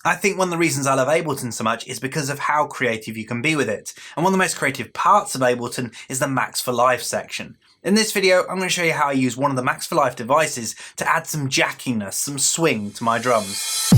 I think one of the reasons I love Ableton so much is because of how creative you can be with it. And one of the most creative parts of Ableton is the Max for Life section. In this video, I'm going to show you how I use one of the Max for Life devices to add some jackiness, some swing to my drums.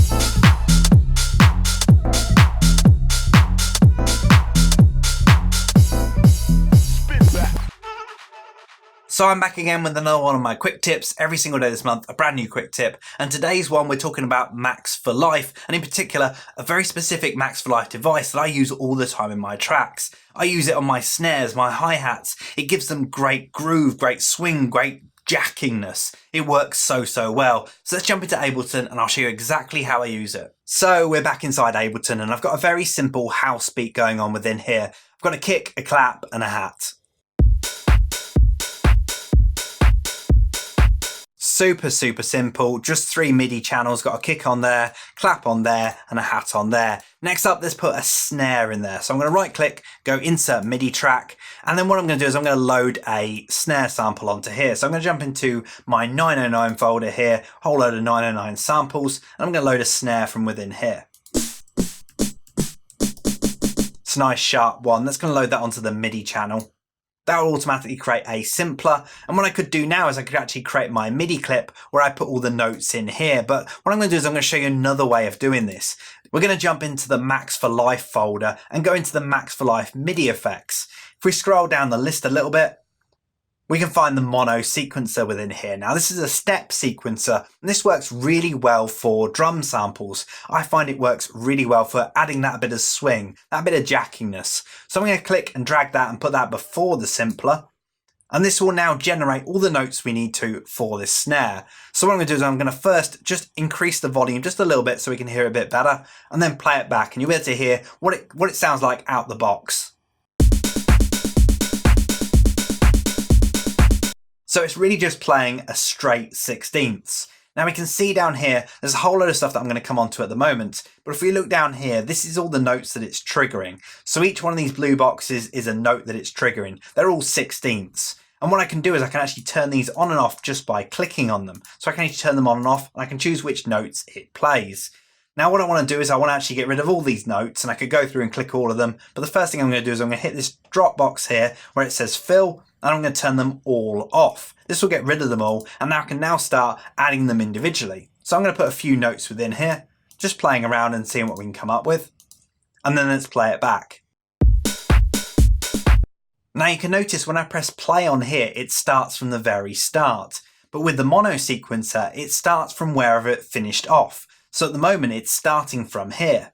So I'm back again with another one of my quick tips every single day this month, a brand new quick tip. And today's one we're talking about Max for Life, and in particular, a very specific Max for Life device that I use all the time in my tracks. I use it on my snares, my hi-hats. It gives them great groove, great swing, great jackiness. It works so well. So let's jump into Ableton and I'll show you exactly how I use it. So we're back inside Ableton and I've got a very simple house beat going on within here. I've got a kick, a clap and a hat. Super simple, just 3 MIDI channels, got a kick on there, clap on there, and a hat on there. Next up, let's put a snare in there. So I'm going to right click, go insert MIDI track, and then what I'm going to do is I'm going to load a snare sample onto here. So I'm going to jump into my 909 folder here, whole load of 909 samples, and I'm going to load a snare from within here. It's a nice sharp one. That's going to load that onto the MIDI channel. That will automatically create a simpler, and what I could do now is I could actually create my MIDI clip where I put all the notes in here. But what I'm going to do is I'm going to show you another way of doing this. We're going to jump into the Max for Life folder and go into the Max for Life MIDI effects. If we scroll down the list a little bit, we can find the mono sequencer within here. Now this is a step sequencer and this works really well for drum samples. I find it works really well for adding that bit of swing, that bit of jackiness. So I'm going to click and drag that and put that before the simpler. And this will now generate all the notes we need to for this snare. So what I'm going to do is I'm going to first just increase the volume just a little bit so we can hear it a bit better and then play it back and you'll be able to hear what it sounds like out the box. So it's really just playing a straight 16ths. Now we can see down here, there's a whole load of stuff that I'm going to come on to at the moment. But if we look down here, this is all the notes that it's triggering. So each one of these blue boxes is a note that it's triggering. They're all 16ths. And what I can do is I can actually turn these on and off just by clicking on them. So I can actually turn them on and off and I can choose which notes it plays. Now what I want to do is I want to actually get rid of all these notes and I could go through and click all of them. But the first thing I'm going to do is I'm going to hit this drop box here where it says fill and I'm going to turn them all off. This will get rid of them all and now I can now start adding them individually. So I'm going to put a few notes within here, just playing around and seeing what we can come up with. And then let's play it back. Now you can notice when I press play on here, it starts from the very start. But with the mono sequencer, it starts from wherever it finished off. So at the moment it's starting from here,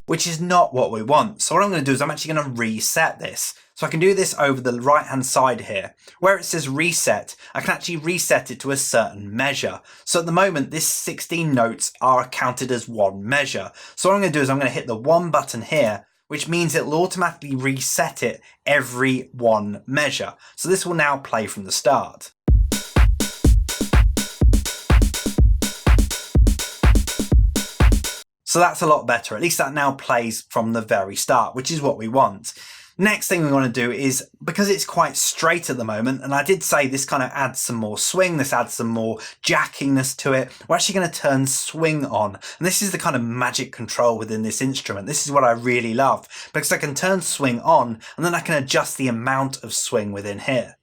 which is not what we want. So what I'm going to do is I'm actually going to reset this. So I can do this over the right hand side here. Where it says reset, I can actually reset it to a certain measure. So at the moment this 16 notes are counted as one measure. So what I'm going to do is I'm going to hit the 1 button here, which means it will automatically reset it every 1 measure. So this will now play from the start. So that's a lot better. At least that now plays from the very start, which is what we want. Next thing we want to do is, because it's quite straight at the moment, and I did say this kind of adds some more swing, this adds some more jackiness to it, we're actually going to turn swing on. And this is the kind of magic control within this instrument. This is what I really love, because I can turn swing on, and then I can adjust the amount of swing within here.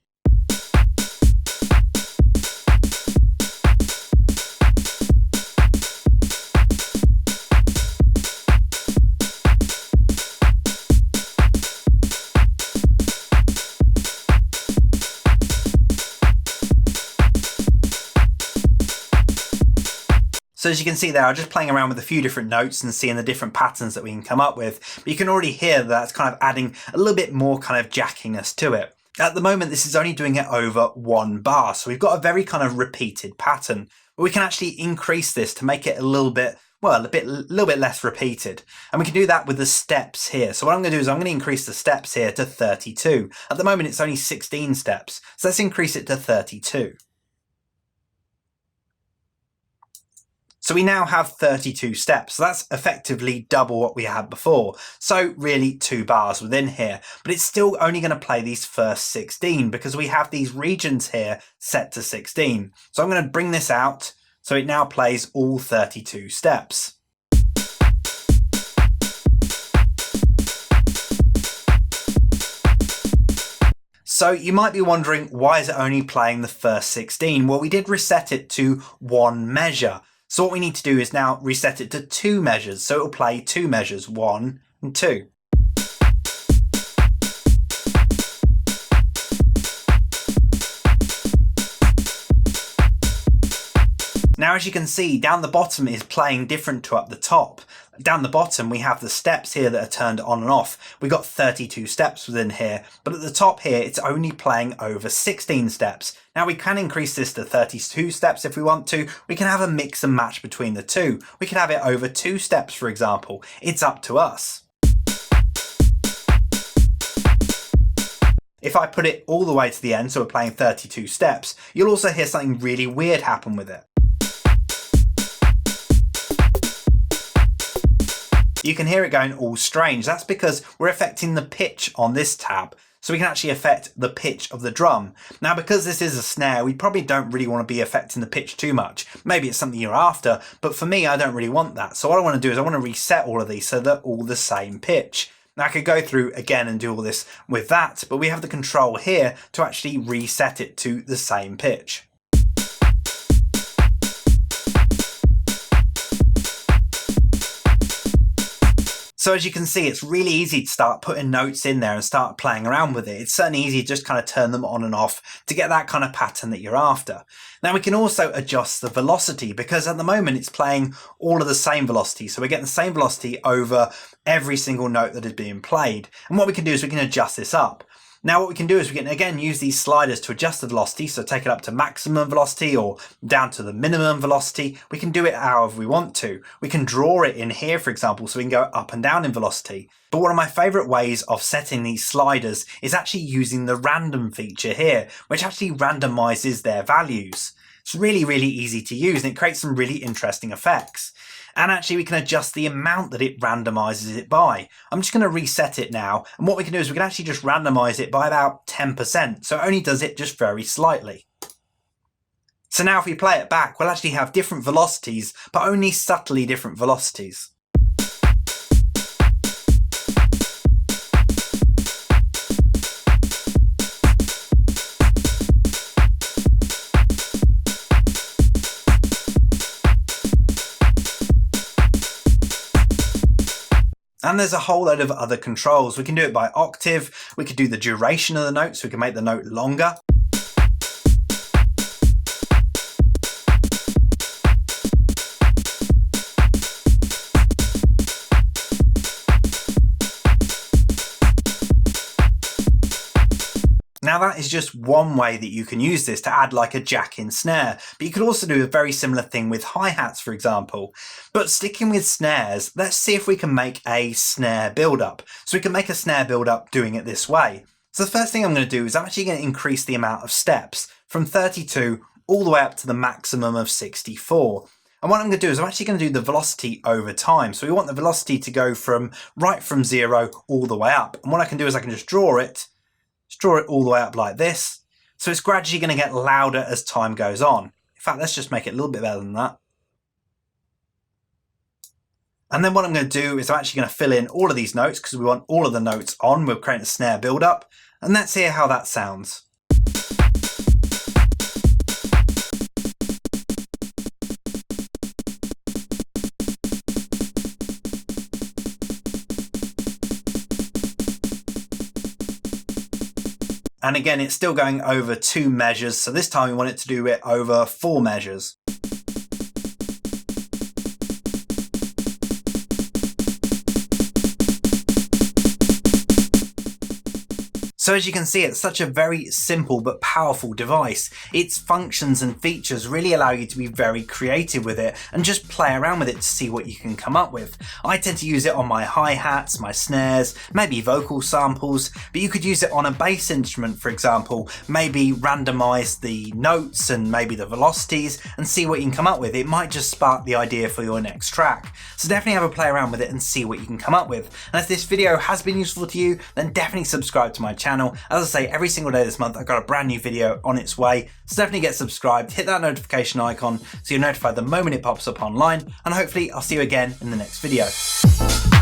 So as you can see there, I'm just playing around with a few different notes and seeing the different patterns that we can come up with. But you can already hear that that's kind of adding a little bit more kind of jackiness to it. At the moment, this is only doing it over 1 bar. So we've got a very kind of repeated pattern. But we can actually increase this to make it a little bit, well, a little bit less repeated. And we can do that with the steps here. So what I'm going to do is I'm going to increase the steps here to 32. At the moment, it's only 16 steps. So let's increase it to 32. So we now have 32 steps. So that's effectively double what we had before. So really 2 bars within here, but it's still only going to play these first 16 because we have these regions here set to 16. So I'm going to bring this out So it now plays all 32 steps. So you might be wondering, why is it only playing the first 16? Well, we did reset it to 1 measure. So what we need to do is now reset it to 2 measures. So it'll play 2 measures, 1 and 2. Now, as you can see, down the bottom is playing different to up the top. Down the bottom, we have the steps here that are turned on and off. We've got 32 steps within here, but at the top here, it's only playing over 16 steps. Now, we can increase this to 32 steps if we want to. We can have a mix and match between the two. We can have it over 2 steps, for example. It's up to us. If I put it all the way to the end, so we're playing 32 steps, you'll also hear something really weird happen with it. You can hear it going all strange. That's because we're affecting the pitch on this tab. So we can actually affect the pitch of the drum. Now, because this is a snare, we probably don't really want to be affecting the pitch too much. Maybe it's something you're after, but for me, I don't really want that. So what I want to do is I want to reset all of these so they're all the same pitch. Now I could go through again and do all this with that, but we have the control here to actually reset it to the same pitch. So as you can see, it's really easy to start putting notes in there and start playing around with it. It's certainly easy to just kind of turn them on and off to get that kind of pattern that you're after. Now we can also adjust the velocity, because at the moment it's playing all of the same velocity. So we're getting the same velocity over every single note that is being played. And what we can do is we can adjust this up. Now what we can do is we can again use these sliders to adjust the velocity, so take it up to maximum velocity or down to the minimum velocity. We can do it however we want to. We can draw it in here, for example, so we can go up and down in velocity. But one of my favourite ways of setting these sliders is actually using the random feature here, which actually randomizes their values. It's really, really easy to use, and it creates some really interesting effects. And actually we can adjust the amount that it randomizes it by. I'm just going to reset it now, and what we can do is we can actually just randomize it by about 10%, so it only does it just very slightly. So now if we play it back, we'll actually have different velocities, but only subtly different velocities. And there's a whole load of other controls. We can do it by octave, we could do the duration of the note, so we can make the note longer. Now that is just one way that you can use this to add like a jack-in snare, but you could also do a very similar thing with hi-hats, for example. But sticking with snares, let's see if we can make a snare build-up. So we can make a snare build-up doing it this way. So the first thing I'm going to do is I'm actually going to increase the amount of steps from 32 all the way up to the maximum of 64. And what I'm going to do is I'm actually going to do the velocity over time. So we want the velocity to go from 0 all the way up. And what I can do is I can just draw it all the way up like this. So it's gradually going to get louder as time goes on. In fact, let's just make it a little bit better than that. And then what I'm going to do is I'm actually going to fill in all of these notes because we want all of the notes on. We'll create a snare build up, and let's hear how that sounds. And again, it's still going over 2 measures, so this time we want it to do it over 4 measures. So as you can see, it's such a very simple but powerful device. Its functions and features really allow you to be very creative with it and just play around with it to see what you can come up with. I tend to use it on my hi-hats, my snares, maybe vocal samples, but you could use it on a bass instrument, for example, maybe randomize the notes and maybe the velocities and see what you can come up with. It might just spark the idea for your next track. So definitely have a play around with it and see what you can come up with. And if this video has been useful to you, then definitely subscribe to my channel. channel. As I say, every single day this month, I've got a brand new video on its way. So definitely get subscribed, hit that notification icon so you're notified the moment it pops up online, and hopefully I'll see you again in the next video.